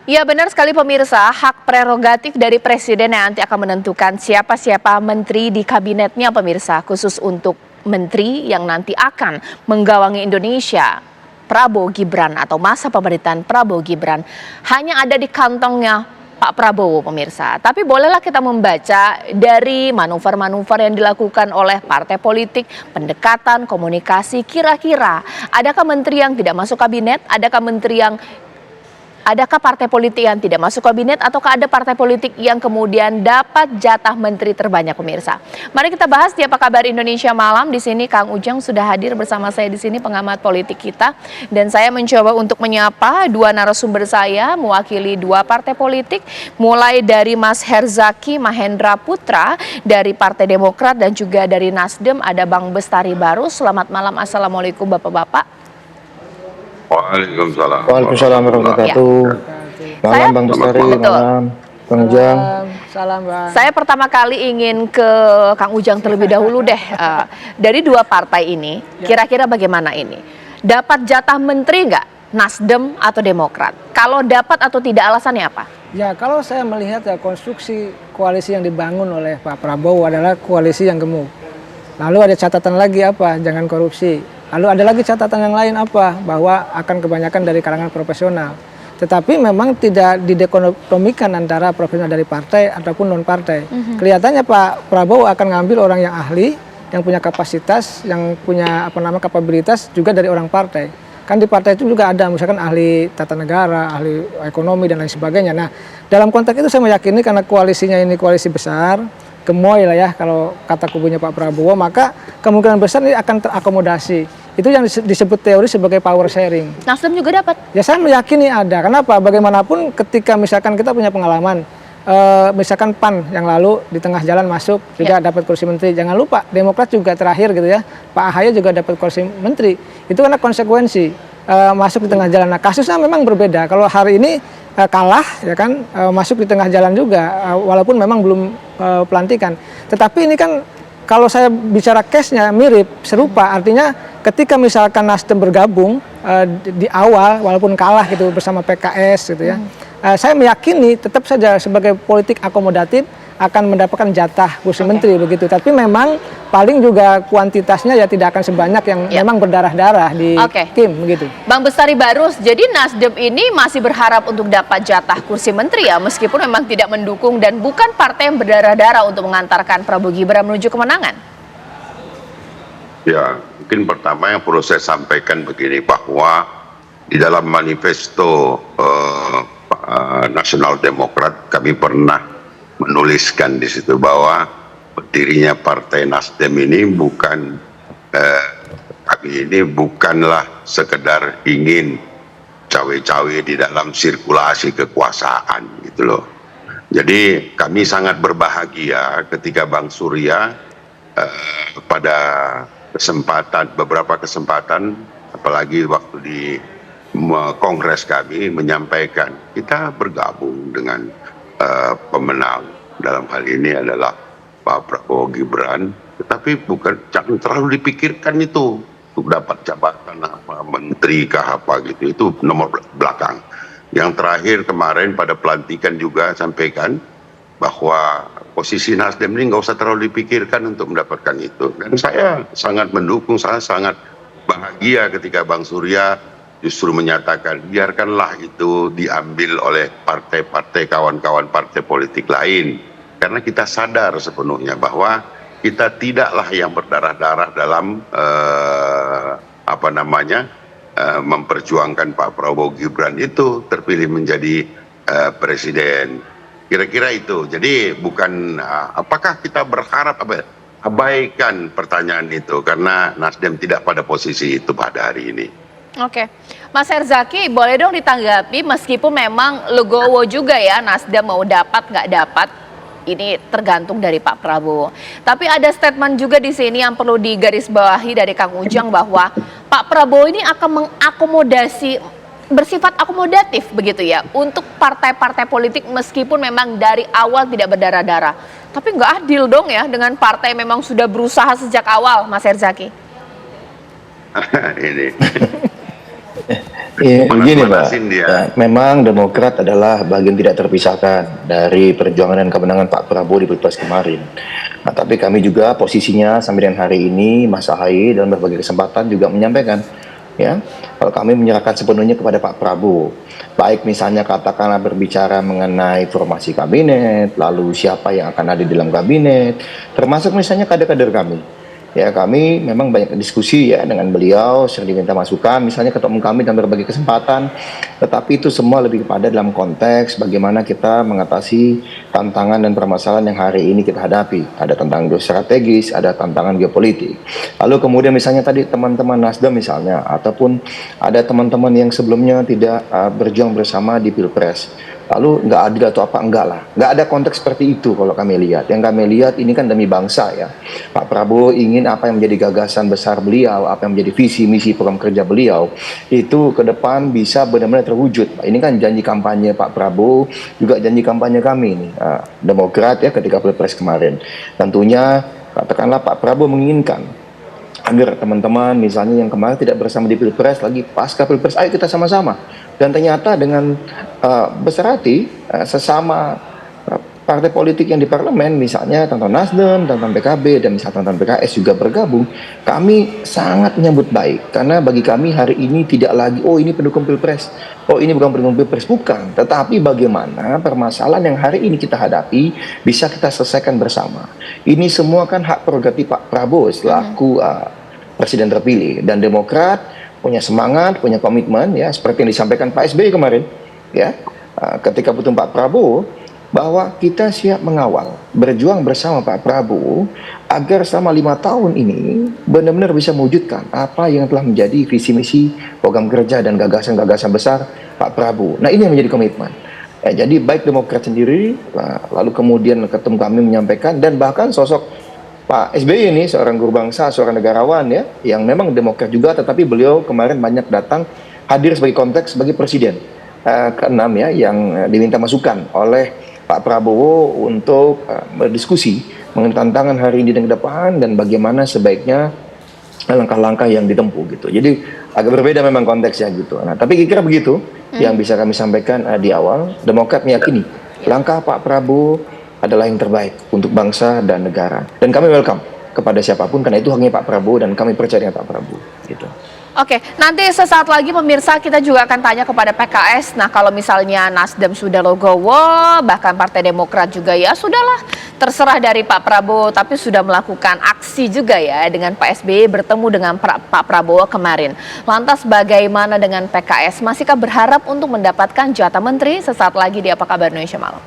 Ya benar sekali pemirsa, hak prerogatif dari presiden yang nanti akan menentukan siapa-siapa menteri di kabinetnya pemirsa, khusus untuk menteri yang nanti akan menggawangi Indonesia, Prabowo Gibran atau masa pemerintahan Prabowo Gibran hanya ada di kantongnya Pak Prabowo pemirsa. Tapi bolehlah kita membaca dari manuver-manuver yang dilakukan oleh partai politik, pendekatan, komunikasi, kira-kira adakah menteri yang tidak masuk kabinet, adakah partai politik yang tidak masuk kabinet ataukah ada partai politik yang kemudian dapat jatah menteri terbanyak pemirsa? Mari kita bahas di Apa Kabar Indonesia Malam. Di sini Kang Ujang sudah hadir bersama saya di sini, pengamat politik kita, dan saya mencoba untuk menyapa dua narasumber saya mewakili dua partai politik, mulai dari Mas Herzaki Mahendra Putra dari Partai Demokrat dan juga dari Nasdem ada Bang Bestari Barus. Selamat malam, assalamualaikum bapak-bapak. Waalaikumsalam. Waalaikumsalam warahmatullahi wabarakatuh. Malam Bang Bestari, malam Bang Ujang. Salam Bang. Saya pertama kali ingin ke Kang Ujang terlebih dahulu deh. Dari dua partai ini, kira-kira bagaimana ini? Dapat jatah menteri nggak Nasdem atau Demokrat? Kalau dapat atau tidak, alasannya apa? Ya, kalau saya melihat ya konstruksi koalisi yang dibangun oleh Pak Prabowo adalah koalisi yang gemuk. Lalu ada catatan lagi apa? Jangan korupsi. Lalu ada lagi catatan yang lain apa? Bahwa akan kebanyakan dari kalangan profesional. Tetapi memang tidak didekotomikan antara profesional dari partai ataupun non partai. Kelihatannya Pak Prabowo akan ngambil orang yang ahli, yang punya kapasitas, yang punya kapabilitas juga dari orang partai. Kan di partai itu juga ada misalkan ahli tata negara, ahli ekonomi dan lain sebagainya. Nah, dalam konteks itu saya meyakini karena koalisinya ini koalisi besar, gemoy lah ya kalau kata kubunya Pak Prabowo, maka kemungkinan besar ini akan terakomodasi. Itu yang disebut teori sebagai power sharing. Nasdem juga dapat? Ya saya meyakini ada. Kenapa? Bagaimanapun ketika misalkan kita punya pengalaman, misalkan PAN yang lalu di tengah jalan masuk juga dapat kursi menteri. Jangan lupa Demokrat juga terakhir gitu ya, Pak AHY juga dapat kursi menteri. Itu karena konsekuensi masuk di tengah jalan. Nah kasusnya memang berbeda. Kalau hari ini kalah ya kan, masuk di tengah jalan juga, walaupun memang belum pelantikan. Tetapi ini kan kalau saya bicara case-nya mirip, serupa, artinya ketika misalkan Nasdem bergabung di awal walaupun kalah gitu bersama PKS gitu ya, saya meyakini tetap saja sebagai politik akomodatif akan mendapatkan jatah kursi menteri begitu. Tapi memang paling juga kuantitasnya ya tidak akan sebanyak yang memang berdarah-darah di Kim begitu. Bang Bestari Barus, jadi Nasdem ini masih berharap untuk dapat jatah kursi menteri ya, meskipun memang tidak mendukung dan bukan partai yang berdarah-darah untuk mengantarkan Prabowo Gibran menuju kemenangan. Ya, mungkin pertama yang perlu saya sampaikan begini, bahwa di dalam manifesto Nasional Demokrat kami pernah menuliskan di situ bahwa berdirinya Partai Nasdem ini kami ini bukanlah sekedar ingin cawe-cawe di dalam sirkulasi kekuasaan gitu loh. Jadi kami sangat berbahagia ketika Bang Surya pada beberapa kesempatan, apalagi waktu di kongres kami menyampaikan kita bergabung dengan pemenang dalam hal ini adalah Pak Prabowo Gibran, tetapi jangan terlalu dipikirkan itu untuk dapat jabatan apa, menteri kah apa gitu, itu nomor belakang. Yang terakhir kemarin pada pelantikan juga sampaikan bahwa posisi Nasdem ini nggak usah terlalu dipikirkan untuk mendapatkan itu. Dan saya sangat mendukung, saya sangat bahagia ketika Bang Surya justru menyatakan biarkanlah itu diambil oleh partai-partai, kawan-kawan partai politik lain, karena kita sadar sepenuhnya bahwa kita tidaklah yang berdarah-darah dalam memperjuangkan Pak Prabowo Gibran itu terpilih menjadi presiden. Kira-kira itu. Jadi bukan apakah kita berharap abaikan pertanyaan itu karena Nasdem tidak pada posisi itu pada hari ini. Oke, Mas Herzaki boleh dong ditanggapi, meskipun memang legowo juga ya Nasdem mau dapat nggak dapat, ini tergantung dari Pak Prabowo. Tapi ada statement juga di sini yang perlu digarisbawahi dari Kang Ujang bahwa Pak Prabowo ini akan mengakomodasi, bersifat akomodatif begitu ya untuk partai-partai politik meskipun memang dari awal tidak berdarah-darah. Tapi nggak adil dong ya dengan partai memang sudah berusaha sejak awal, Mas Herzaki. Ini Begini Pak, Panas-panasin dia. memang Demokrat adalah bagian tidak terpisahkan dari perjuangan dan kemenangan Pak Prabowo di Pilpres kemarin. Nah, tapi kami juga posisinya sampai dengan hari ini, Mas Ahaye dalam berbagai kesempatan juga menyampaikan, ya, kalau kami menyerahkan sepenuhnya kepada Pak Prabowo. Baik misalnya katakanlah berbicara mengenai formasi kabinet, lalu siapa yang akan ada di dalam kabinet, termasuk misalnya kader-kader kami. Ya, kami memang banyak diskusi ya dengan beliau, sering diminta masukan, misalnya ketua umum kami dalam berbagai kesempatan, tetapi itu semua lebih kepada dalam konteks bagaimana kita mengatasi tantangan dan permasalahan yang hari ini kita hadapi. Ada tantangan geostrategis, ada tantangan geopolitik. Lalu kemudian misalnya tadi teman-teman Nasdem misalnya, ataupun ada teman-teman yang sebelumnya tidak berjuang bersama di Pilpres. Lalu nggak adil atau apa, enggak lah. Nggak ada konteks seperti itu kalau kami lihat. Yang kami lihat ini kan demi bangsa ya. Pak Prabowo ingin apa yang menjadi gagasan besar beliau, apa yang menjadi visi misi program kerja beliau, itu ke depan bisa benar-benar terwujud. Ini kan janji kampanye Pak Prabowo, juga janji kampanye kami nih, Demokrat ya ketika Pilpres kemarin. Tentunya katakanlah Pak Prabowo menginginkan agar teman-teman misalnya yang kemarin tidak bersama di Pilpres lagi pasca Pilpres, ayo kita sama-sama. Dan ternyata dengan besar hati sesama partai politik yang di parlemen, misalnya tentang Nasdem, tentang PKB, dan misalnya tentang PKS juga bergabung, kami sangat menyambut baik. Karena bagi kami hari ini tidak lagi, oh ini pendukung Pilpres, oh ini bukan pendukung Pilpres, bukan. Tetapi bagaimana permasalahan yang hari ini kita hadapi bisa kita selesaikan bersama. Ini semua kan hak prerogatif Pak Prabowo selaku Presiden terpilih, dan Demokrat punya semangat, punya komitmen ya seperti yang disampaikan Pak SBY kemarin ya ketika bertemu Pak Prabowo, bahwa kita siap mengawal, berjuang bersama Pak Prabowo agar selama 5 tahun ini benar-benar bisa mewujudkan apa yang telah menjadi visi misi program kerja dan gagasan-gagasan besar Pak Prabowo. Nah, ini yang menjadi komitmen. Jadi baik Demokrat sendiri, lalu kemudian ketum kami menyampaikan, dan bahkan sosok Pak SBY ini seorang guru bangsa, seorang negarawan ya, yang memang Demokrat juga, tetapi beliau kemarin banyak datang hadir sebagai konteks sebagai presiden ke-6 ya, yang diminta masukan oleh Pak Prabowo untuk berdiskusi mengenai tantangan hari ini dan ke depan dan bagaimana sebaiknya langkah-langkah yang ditempuh gitu. Jadi agak berbeda memang konteksnya gitu. Nah, tapi kira-kira begitu yang bisa kami sampaikan di awal. Demokrat meyakini langkah Pak Prabowo adalah yang terbaik untuk bangsa dan negara. Dan kami welcome kepada siapapun, karena itu haknya Pak Prabowo dan kami percaya dengan Pak Prabowo. Gitu. Oke, nanti sesaat lagi pemirsa kita juga akan tanya kepada PKS. Nah, kalau misalnya Nasdem sudah logowo, bahkan Partai Demokrat juga ya sudahlah, terserah dari Pak Prabowo, tapi sudah melakukan aksi juga ya dengan Pak SBY bertemu dengan Pak Prabowo kemarin. Lantas bagaimana dengan PKS? Masihkah berharap untuk mendapatkan jatah menteri? Sesaat lagi di Apa Kabar Indonesia Malam.